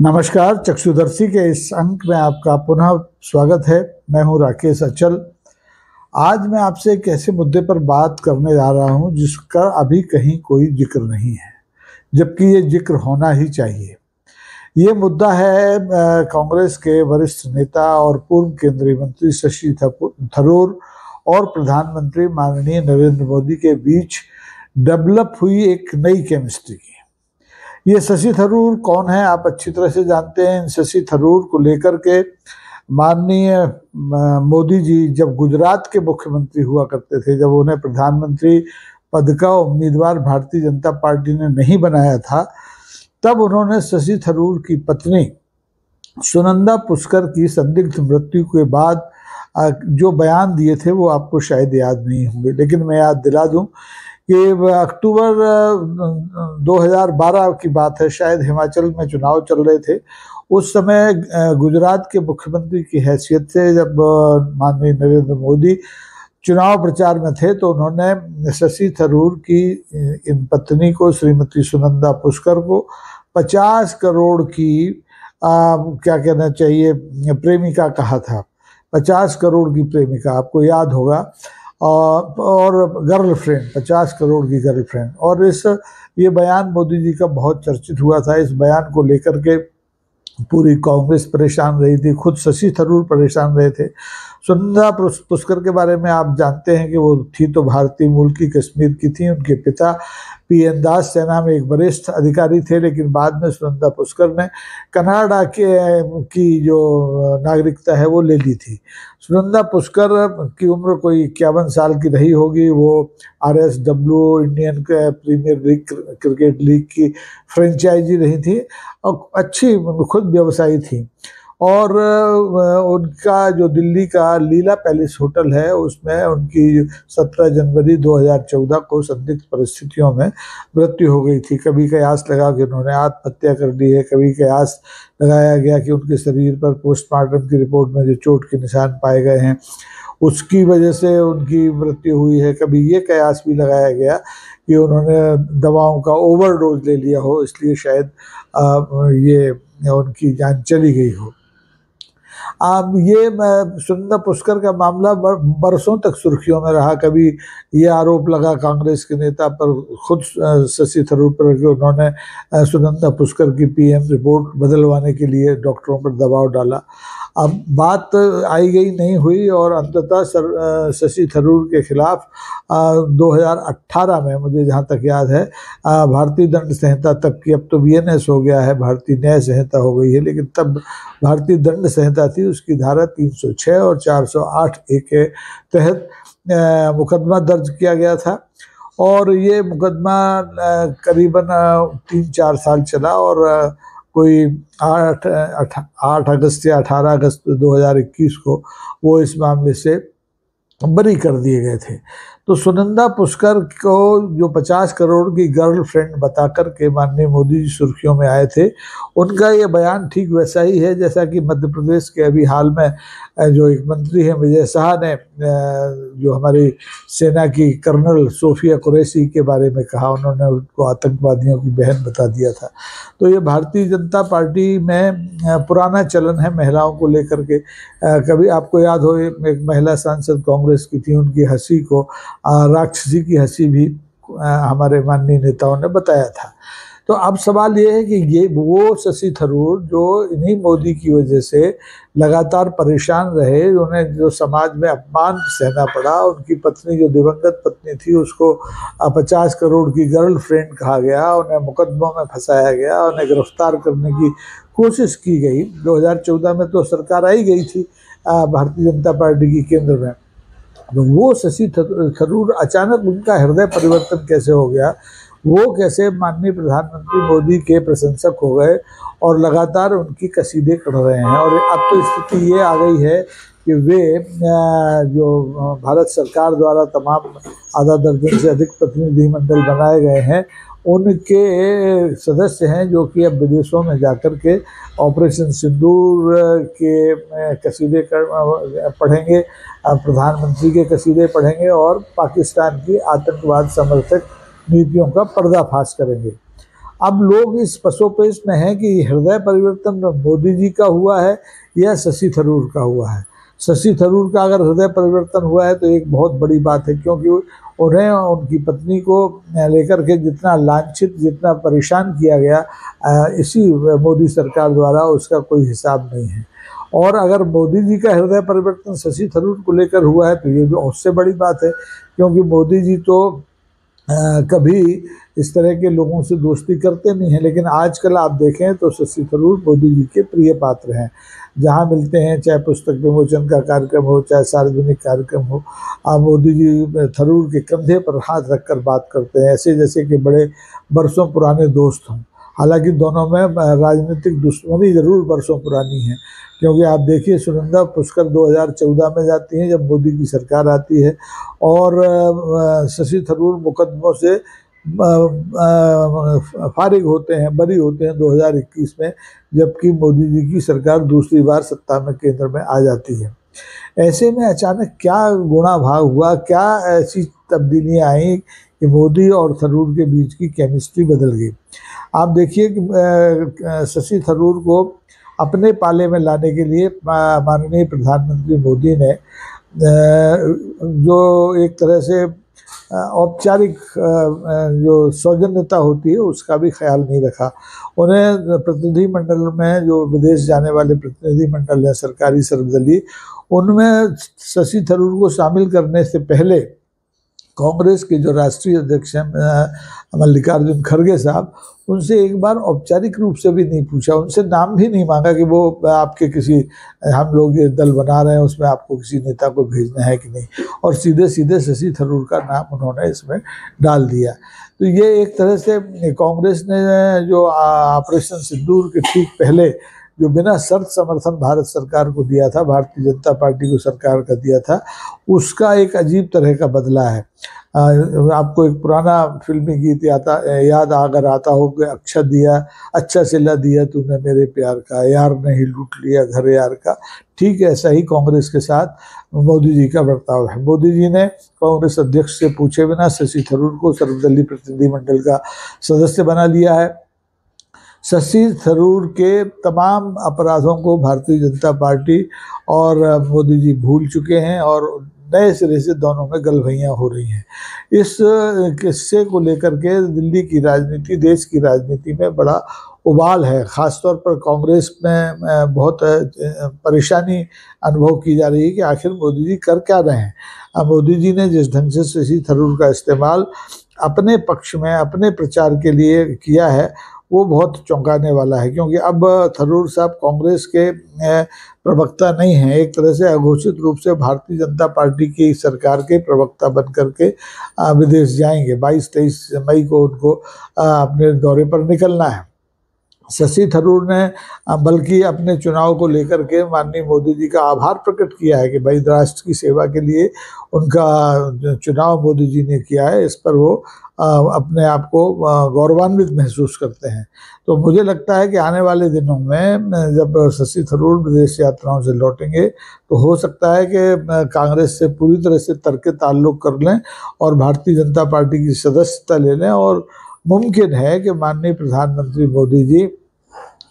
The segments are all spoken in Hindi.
नमस्कार। चक्षुदर्शी के इस अंक में आपका पुनः स्वागत है। मैं हूं राकेश अचल। आज मैं आपसे एक ऐसे मुद्दे पर बात करने जा रहा हूं जिसका अभी कहीं कोई जिक्र नहीं है, जबकि ये जिक्र होना ही चाहिए। ये मुद्दा है कांग्रेस के वरिष्ठ नेता और पूर्व केंद्रीय मंत्री शशि थरूर और प्रधानमंत्री माननीय नरेंद्र मोदी के बीच डेवलप हुई एक नई केमिस्ट्री की। ये शशि थरूर कौन है आप अच्छी तरह से जानते हैं। शशि थरूर को लेकर के माननीय मोदी जी जब गुजरात के मुख्यमंत्री हुआ करते थे, जब उन्हें प्रधानमंत्री पद का उम्मीदवार भारतीय जनता पार्टी ने नहीं बनाया था, तब उन्होंने शशि थरूर की पत्नी सुनंदा पुष्कर की संदिग्ध मृत्यु के बाद जो बयान दिए थे वो आपको शायद याद नहीं होंगे, लेकिन मैं याद दिला दूं कि अक्टूबर 2012 की बात है। शायद हिमाचल में चुनाव चल रहे थे। उस समय गुजरात के मुख्यमंत्री की हैसियत से जब माननीय नरेंद्र मोदी चुनाव प्रचार में थे, तो उन्होंने शशि थरूर की इन पत्नी को, श्रीमती सुनंदा पुष्कर को 50 करोड़ की क्या कहना चाहिए प्रेमिका कहा था। 50 करोड़ की प्रेमिका, आपको याद होगा, और गर्लफ्रेंड, 50 करोड़ की गर्लफ्रेंड। और ये बयान मोदी जी का बहुत चर्चित हुआ था। इस बयान को लेकर के पूरी कांग्रेस परेशान रही थी, खुद शशि थरूर परेशान रहे थे। सुनंदा पुष्कर के बारे में आप जानते हैं कि वो थी तो भारतीय मूल की, कश्मीर की थी। उनके पिता पीएन दास सेना में एक वरिष्ठ अधिकारी थे, लेकिन बाद में सुनंदा पुष्कर ने कनाडा की जो नागरिकता है वो ले ली थी। सुनंदा पुष्कर की उम्र कोई 51 साल की रही होगी। वो RSW Indian Premier League cricket league की फ्रेंचाइजी रही थी और अच्छी खुद व्यवसायी थी। और उनका जो दिल्ली का लीला पैलेस होटल है, उसमें उनकी 17 जनवरी 2014 को संदिग्ध परिस्थितियों में मृत्यु हो गई थी। कभी कयास लगा कि उन्होंने आत्महत्या कर ली है, कभी कयास लगाया गया कि उनके शरीर पर पोस्टमार्टम की रिपोर्ट में जो चोट के निशान पाए गए हैं उसकी वजह से उनकी मृत्यु हुई है। कभी ये कयास भी लगाया गया कि उन्होंने दवाओं का ओवरडोज ले लिया हो, इसलिए शायद ये उनकी जान चली गई हो। ये सुनंदा पुष्कर का मामला बरसों तक सुर्खियों में रहा। कभी ये आरोप लगा कांग्रेस के नेता पर, खुद शशि थरूर पर, कि उन्होंने सुनंदा पुष्कर की PM रिपोर्ट बदलवाने के लिए डॉक्टरों पर दबाव डाला। अब बात आई गई नहीं हुई और अंततः शशि थरूर के खिलाफ 2018 में, मुझे जहाँ तक याद है, भारतीय दंड संहिता तक की, अब तो BNS हो गया है, भारतीय न्याय संहिता हो गई है, लेकिन तब भारतीय दंड संहिता थी, उसकी धारा 306 और 408A के तहत मुकदमा दर्ज किया गया था। और ये मुकदमा करीबन 3-4 साल चला और कोई 8 अगस्त या 18 अगस्त 2021 को वो इस मामले से बरी कर दिए गए थे। तो सुनंदा पुष्कर को जो 50 करोड़ की गर्लफ्रेंड बता कर के माननीय मोदी जी सुर्खियों में आए थे, उनका ये बयान ठीक वैसा ही है जैसा कि मध्य प्रदेश के अभी हाल में जो एक मंत्री हैं विजय शाह ने, जो हमारी सेना की कर्नल सोफिया कुरैशी के बारे में कहा। उन्होंने उनको आतंकवादियों की बहन बता दिया था। तो ये भारतीय जनता पार्टी में पुराना चलन है महिलाओं को लेकर के। कभी आपको याद हो, एक महिला सांसद कांग्रेस की थी, उनकी हंसी को राक्षसी की हंसी भी हमारे माननीय नेताओं ने बताया था। तो अब सवाल ये है कि ये वो शशि थरूर जो इन्हीं मोदी की वजह से लगातार परेशान रहे, उन्हें जो समाज में अपमान सहना पड़ा, उनकी पत्नी जो दिवंगत पत्नी थी उसको 50 करोड़ की गर्लफ्रेंड कहा गया, उन्हें मुकदमों में फंसाया गया, उन्हें गिरफ्तार करने की कोशिश की गई। 2014 में तो सरकार आई गई थी भारतीय जनता पार्टी की केंद्र में। तो वो शशि थरूर अचानक उनका हृदय परिवर्तन कैसे हो गया, वो कैसे माननीय प्रधानमंत्री मोदी के प्रशंसक हो गए और लगातार उनकी कसीदे कर रहे हैं। और अब तो स्थिति ये आ गई है कि वे जो भारत सरकार द्वारा तमाम आधा दर्जन से अधिक प्रतिनिधिमंडल बनाए गए हैं, उनके सदस्य हैं जो कि अब विदेशों में जाकर के ऑपरेशन सिंदूर के कसीदे पढ़ेंगे, प्रधानमंत्री के कसीदे पढ़ेंगे और पाकिस्तान की आतंकवाद समर्थक नीतियों का पर्दाफाश करेंगे। अब लोग इस पसोपेश में हैं कि हृदय परिवर्तन मोदी जी का हुआ है या शशि थरूर का हुआ है। शशि थरूर का अगर हृदय परिवर्तन हुआ है तो एक बहुत बड़ी बात है, क्योंकि उन्हें उनकी पत्नी को लेकर के जितना लांछित, जितना परेशान किया गया इसी मोदी सरकार द्वारा, उसका कोई हिसाब नहीं है। और अगर मोदी जी का हृदय परिवर्तन शशि थरूर को लेकर हुआ है तो ये भी उससे बड़ी बात है, क्योंकि मोदी जी तो कभी इस तरह के लोगों से दोस्ती करते नहीं हैं, लेकिन आजकल आप देखें तो शशि थरूर मोदी जी के प्रिय पात्र हैं। जहां मिलते हैं, चाहे पुस्तक विमोचन का कार्यक्रम हो, चाहे सार्वजनिक कार्यक्रम हो, मोदी जी थरूर के कंधे पर हाथ रखकर बात करते हैं, ऐसे जैसे कि बड़े बरसों पुराने दोस्त हों। हालांकि दोनों में राजनीतिक दुश्मनी जरूर बरसों पुरानी है, क्योंकि आप देखिए सुनंदा पुष्कर 2014 में जाती हैं जब मोदी की सरकार आती है, और शशि थरूर मुकदमों से फारिग होते हैं, बरी होते हैं 2021 में, जबकि मोदी जी की सरकार दूसरी बार सत्ता में केंद्र में आ जाती है। ऐसे में अचानक क्या गुणा भाग हुआ, क्या ऐसी तब्दीलियां आई कि मोदी और थरूर के बीच की केमिस्ट्री बदल गई। आप देखिए कि शशि थरूर को अपने पाले में लाने के लिए माननीय प्रधानमंत्री मोदी ने जो एक तरह से औपचारिक जो सौजन्यता होती है उसका भी ख्याल नहीं रखा। उन्हें प्रतिनिधिमंडल में जो विदेश जाने वाले प्रतिनिधिमंडल है सरकारी सर्वदलीय, उनमें शशि थरूर को शामिल करने से पहले कांग्रेस के जो राष्ट्रीय अध्यक्ष हैं मल्लिकार्जुन खड़गे साहब, उनसे एक बार औपचारिक रूप से भी नहीं पूछा, उनसे नाम भी नहीं मांगा कि वो आपके किसी, हम लोग ये दल बना रहे हैं उसमें आपको किसी नेता को भेजना है कि नहीं, और सीधे सीधे शशि थरूर का नाम उन्होंने इसमें डाल दिया। तो ये एक तरह से कांग्रेस ने जो ऑपरेशन सिंदूर के ठीक पहले जो बिना शर्त समर्थन भारत सरकार को दिया था, भारतीय जनता पार्टी को सरकार का दिया था, उसका एक अजीब तरह का बदला है। आपको एक पुराना फिल्मी गीत याद अगर आता हो कि अच्छा सिला दिया तूने मेरे प्यार का, यार नहीं लूट लिया घर यार का। ठीक है, ऐसा ही कांग्रेस के साथ मोदी जी का बर्ताव है। मोदी जी ने कांग्रेस अध्यक्ष से पूछे बिना शशि थरूर को सर्वदलीय प्रतिनिधिमंडल का सदस्य बना लिया है। शशि थरूर के तमाम अपराधों को भारतीय जनता पार्टी और मोदी जी भूल चुके हैं, और नए सिरे से दोनों में गलभैयाँ हो रही हैं। इस किस्से को लेकर के दिल्ली की राजनीति, देश की राजनीति में बड़ा उबाल है। ख़ासतौर पर कांग्रेस में बहुत परेशानी अनुभव की जा रही है कि आखिर मोदी जी कर क्या रहे हैं। मोदी जी ने जिस ढंग से शशि थरूर का इस्तेमाल अपने पक्ष में, अपने प्रचार के लिए किया है, वो बहुत चौंकाने वाला है, क्योंकि अब थरूर साहब कांग्रेस के प्रवक्ता नहीं हैं, एक तरह से अघोषित रूप से भारतीय जनता पार्टी की सरकार के प्रवक्ता बन करके विदेश जाएंगे। 22-23 मई को उनको अपने दौरे पर निकलना है। शशि थरूर ने बल्कि अपने चुनाव को लेकर के माननीय मोदी जी का आभार प्रकट किया है कि भाई राष्ट्र की सेवा के लिए उनका चुनाव मोदी जी ने किया है, इस पर वो अपने आप को गौरवान्वित महसूस करते हैं। तो मुझे लगता है कि आने वाले दिनों में जब शशि थरूर विदेश यात्राओं से लौटेंगे तो हो सकता है कि कांग्रेस से पूरी तरह से तर्क ताल्लुक कर लें और भारतीय जनता पार्टी की सदस्यता ले लें, और मुमकिन है कि माननीय प्रधानमंत्री मोदी जी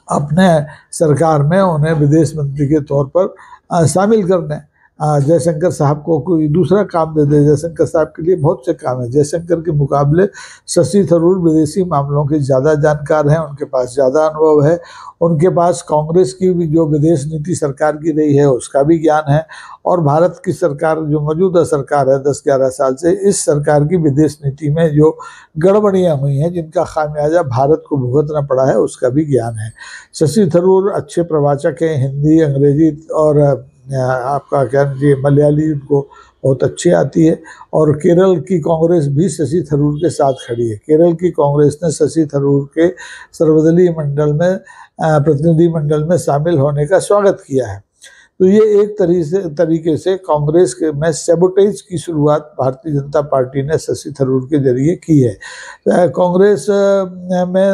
अपने सरकार में उन्हें विदेश मंत्री के तौर पर शामिल कर दें। जयशंकर साहब को कोई दूसरा काम दे दे। जयशंकर साहब के लिए बहुत से काम है। जयशंकर के मुकाबले शशि थरूर विदेशी मामलों के ज़्यादा जानकार हैं, उनके पास ज़्यादा अनुभव है, उनके पास कांग्रेस की भी जो विदेश नीति सरकार की रही है उसका भी ज्ञान है, और भारत की सरकार जो मौजूदा सरकार है 10-11 साल से, इस सरकार की विदेश नीति में जो गड़बड़ियाँ हुई हैं जिनका खामियाजा भारत को भुगतना पड़ा है उसका भी ज्ञान है। शशि थरूर अच्छे प्रवाचक हैं, हिंदी, अंग्रेजी और आपका क्या जी मलयाली उनको बहुत अच्छी आती है। और केरल की कांग्रेस भी शशि थरूर के साथ खड़ी है। केरल की कांग्रेस ने शशि थरूर के सर्वदलीय मंडल में प्रतिनिधि मंडल में शामिल होने का स्वागत किया है। तो ये एक तरीके से कांग्रेस के में सैबोटेज की शुरुआत भारतीय जनता पार्टी ने शशि थरूर के जरिए की है। कांग्रेस में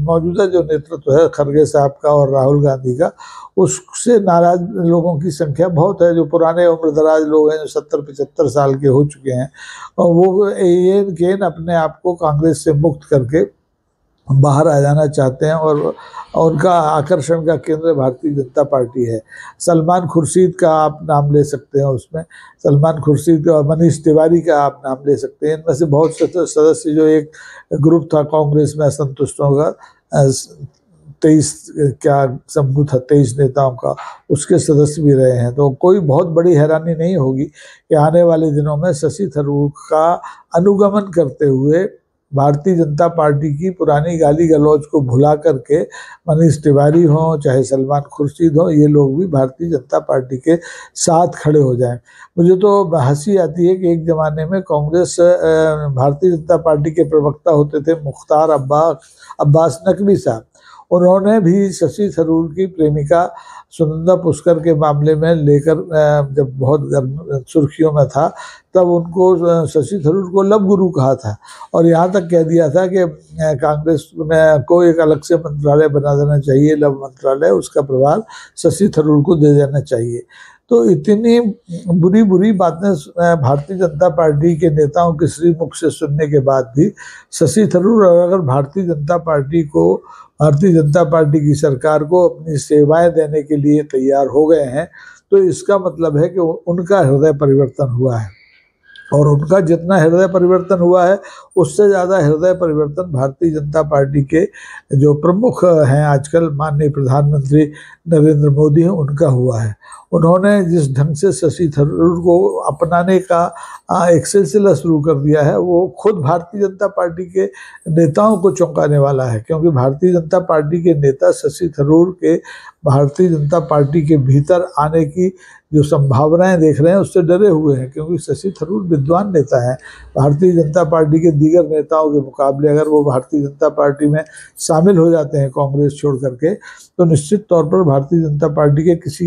मौजूदा जो नेतृत्व है खड़गे साहब का और राहुल गांधी का, उससे नाराज लोगों की संख्या बहुत है। जो पुराने उम्रदराज लोग हैं, जो 70-75 साल के हो चुके हैं, और वो ये अपने आप को कांग्रेस से मुक्त करके बाहर आ जाना चाहते हैं और उनका आकर्षण का केंद्र भारतीय जनता पार्टी है। सलमान खुर्शीद का आप नाम ले सकते हैं, उसमें सलमान खुर्शीद और मनीष तिवारी का आप नाम ले सकते हैं। इनमें से बहुत से सदस्य जो एक ग्रुप था कांग्रेस में असंतुष्ट होगा, 23 क्या समूह था 23 नेताओं का, उसके सदस्य भी रहे हैं। तो कोई बहुत बड़ी हैरानी नहीं होगी कि आने वाले दिनों में शशि थरूर का अनुगमन करते हुए भारतीय जनता पार्टी की पुरानी गाली गलौज को भुला करके मनीष तिवारी हों चाहे सलमान खुर्शीद हों, ये लोग भी भारतीय जनता पार्टी के साथ खड़े हो जाएं। मुझे तो हंसी आती है कि एक ज़माने में कांग्रेस भारतीय जनता पार्टी के प्रवक्ता होते थे मुख्तार अब्बास नकवी साहब। उन्होंने भी शशि थरूर की प्रेमिका सुनंदा पुष्कर के मामले में लेकर जब बहुत गर्म सुर्खियों में था, तब उनको शशि थरूर को लव गुरु कहा था और यहाँ तक कह दिया था कि कांग्रेस में को एक अलग से मंत्रालय बना देना चाहिए, लव मंत्रालय, उसका प्रभार शशि थरूर को दे देना चाहिए। तो इतनी बुरी बुरी बातें भारतीय जनता पार्टी के नेताओं के श्री मुख से सुनने के बाद भी शशि थरूर अगर भारतीय जनता पार्टी की सरकार को अपनी सेवाएं देने के लिए तैयार हो गए हैं, तो इसका मतलब है कि उनका हृदय परिवर्तन हुआ है। और उनका जितना हृदय परिवर्तन हुआ है उससे ज़्यादा हृदय परिवर्तन भारतीय जनता पार्टी के जो प्रमुख हैं आजकल, माननीय प्रधानमंत्री नरेंद्र मोदी हैं, उनका हुआ है। उन्होंने जिस ढंग से शशि थरूर को अपनाने का एक सिलसिला शुरू कर दिया है, वो खुद भारतीय जनता पार्टी के नेताओं को चौंकाने वाला है, क्योंकि भारतीय जनता पार्टी के नेता शशि थरूर के भारतीय जनता पार्टी के भीतर आने की जो संभावनाएं देख रहे हैं उससे डरे हुए हैं, क्योंकि शशि थरूर विद्वान नेता है। भारतीय जनता पार्टी के दीगर नेताओं के मुकाबले अगर वो भारतीय जनता पार्टी में शामिल हो जाते हैं कांग्रेस छोड़ करके, तो निश्चित तौर पर भारतीय जनता पार्टी के किसी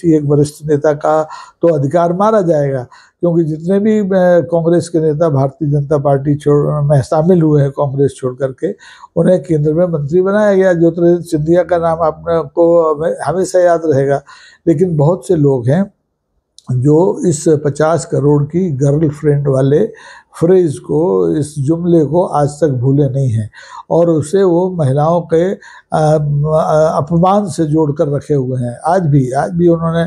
एक वरिष्ठ नेता का तो अधिकार मारा जाएगा, क्योंकि जितने भी कांग्रेस के नेता भारतीय जनता पार्टी में शामिल हुए हैं कांग्रेस छोड़ करके, उन्हें केंद्र में मंत्री बनाया गया। ज्योतिरादित्य सिंधिया का नाम आपको हमेशा याद रहेगा। लेकिन बहुत से लोग हैं जो इस 50 करोड़ की गर्लफ्रेंड वाले फ्रेज को, इस जुमले को आज तक भूले नहीं हैं और उसे वो महिलाओं के अपमान से जोड़कर रखे हुए हैं। आज भी उन्होंने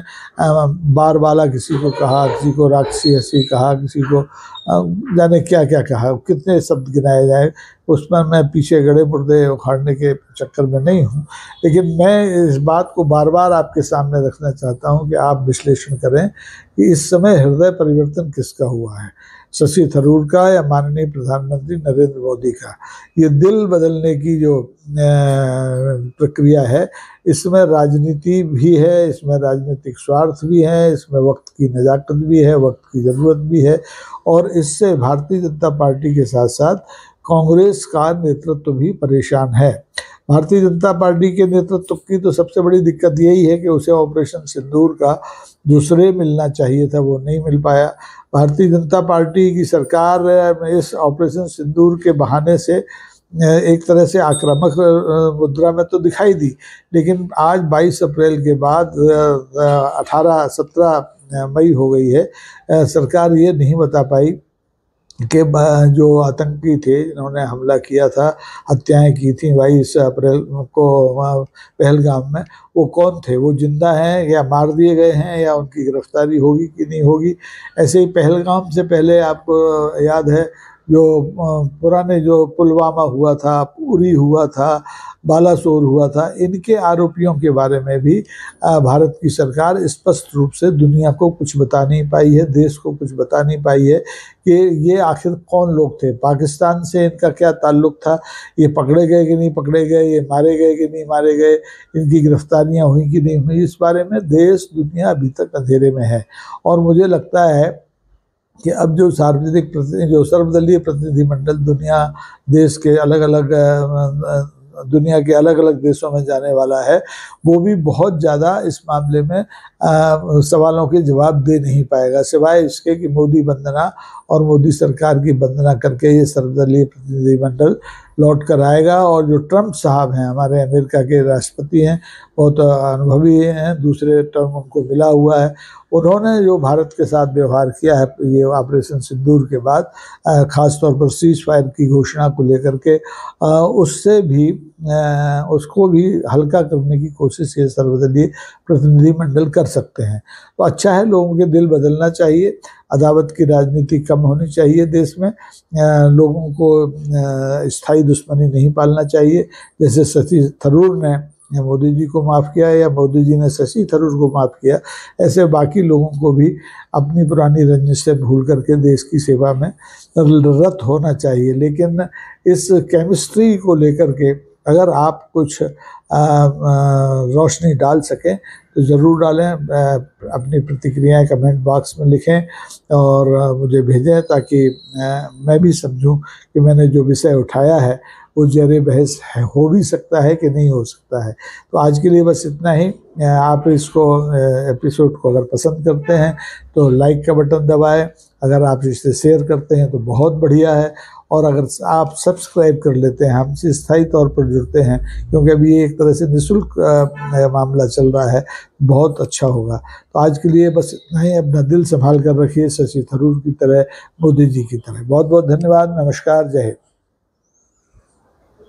बार वाला किसी को कहा, किसी को राक्षसी हंसी कहा, किसी को जाने क्या क्या कहा, कितने शब्द गिनाए जाए, उसमें मैं पीछे गड़े मुर्दे उखाड़ने के चक्कर में नहीं हूँ। लेकिन मैं इस बात को बार बार आपके सामने रखना चाहता हूँ कि आप विश्लेषण करें कि इस समय हृदय परिवर्तन किसका हुआ है, शशि थरूर का या माननीय प्रधानमंत्री नरेंद्र मोदी का। ये दिल बदलने की जो प्रक्रिया है, इसमें राजनीति भी है, इसमें राजनीतिक स्वार्थ भी है, इसमें वक्त की नज़ाकत भी है, वक्त की ज़रूरत भी है, और इससे भारतीय जनता पार्टी के साथ साथ कांग्रेस का नेतृत्व भी परेशान है। भारतीय जनता पार्टी के नेतृत्व की तो सबसे बड़ी दिक्कत यही है कि उसे ऑपरेशन सिंदूर का जो श्रेय मिलना चाहिए था वो नहीं मिल पाया। भारतीय जनता पार्टी की सरकार इस ऑपरेशन सिंदूर के बहाने से एक तरह से आक्रामक मुद्रा में तो दिखाई दी, लेकिन आज 22 अप्रैल के बाद 17 मई हो गई है, सरकार ये नहीं बता पाई कि जो आतंकी थे जिन्होंने हमला किया था, हत्याएं की थी 22 अप्रैल को पहलगाम में, वो कौन थे, वो जिंदा हैं या मार दिए गए हैं या उनकी गिरफ्तारी होगी कि नहीं होगी। ऐसे ही पहलगाम से पहले आपको याद है जो पुराने जो पुलवामा हुआ था, उरी हुआ था, बालासोर हुआ था, इनके आरोपियों के बारे में भी भारत की सरकार स्पष्ट रूप से दुनिया को कुछ बता नहीं पाई है, देश को कुछ बता नहीं पाई है कि ये आखिर कौन लोग थे, पाकिस्तान से इनका क्या ताल्लुक था, ये पकड़े गए कि नहीं पकड़े गए, ये मारे गए कि नहीं मारे गए, इनकी गिरफ्तारियां हुई कि नहीं हुई। इस बारे में देश दुनिया अभी तक अंधेरे में है। और मुझे लगता है कि अब जो सर्वदलीय प्रतिनिधिमंडल देश के अलग अलग दुनिया के अलग अलग देशों में जाने वाला है, वो भी बहुत ज़्यादा इस मामले में सवालों के जवाब दे नहीं पाएगा, सिवाय इसके कि मोदी वंदना और मोदी सरकार की वंदना करके ये सर्वदलीय प्रतिनिधिमंडल लौट कर आएगा। और जो ट्रंप साहब हैं, हमारे अमेरिका के राष्ट्रपति हैं, बहुत अनुभवी हैं, दूसरे टर्म उनको मिला हुआ है, उन्होंने जो भारत के साथ व्यवहार किया है ये ऑपरेशन सिंदूर के बाद, ख़ास तौर पर सीज फायर की घोषणा को लेकर के, उससे भी उसको भी हल्का करने की कोशिश ये सर्वदलीय प्रतिनिधिमंडल कर सकते हैं। तो अच्छा है, लोगों के दिल बदलना चाहिए, अदावत की राजनीति कम होनी चाहिए देश में, लोगों को स्थायी दुश्मनी नहीं पालना चाहिए। जैसे शशि थरूर ने मोदी जी को माफ़ किया या मोदी जी ने शशि थरूर को माफ़ किया, ऐसे बाकी लोगों को भी अपनी पुरानी रंजिश से भूल करके देश की सेवा में रत होना चाहिए। लेकिन इस केमिस्ट्री को लेकर के अगर आप कुछ रोशनी डाल सकें तो ज़रूर डालें, अपनी प्रतिक्रियाएं कमेंट बॉक्स में लिखें और मुझे भेजें, ताकि मैं भी समझूं कि मैंने जो विषय उठाया है वो ज़र बहस हो भी सकता है कि नहीं हो सकता है। तो आज के लिए बस इतना ही। आप इसको एपिसोड को अगर पसंद करते हैं तो लाइक का बटन दबाएं, अगर आप इसे शेयर करते हैं तो बहुत बढ़िया है, और अगर आप सब्सक्राइब कर लेते हैं, हमसे स्थायी तौर पर जुड़ते हैं, क्योंकि अभी ये एक तरह से निःशुल्क मामला चल रहा है, बहुत अच्छा होगा। तो आज के लिए बस इतना ही। अपना दिल संभाल कर रखिए, शशि थरूर की तरह, मोदी जी की तरह। बहुत बहुत धन्यवाद। नमस्कार, जय हिंद।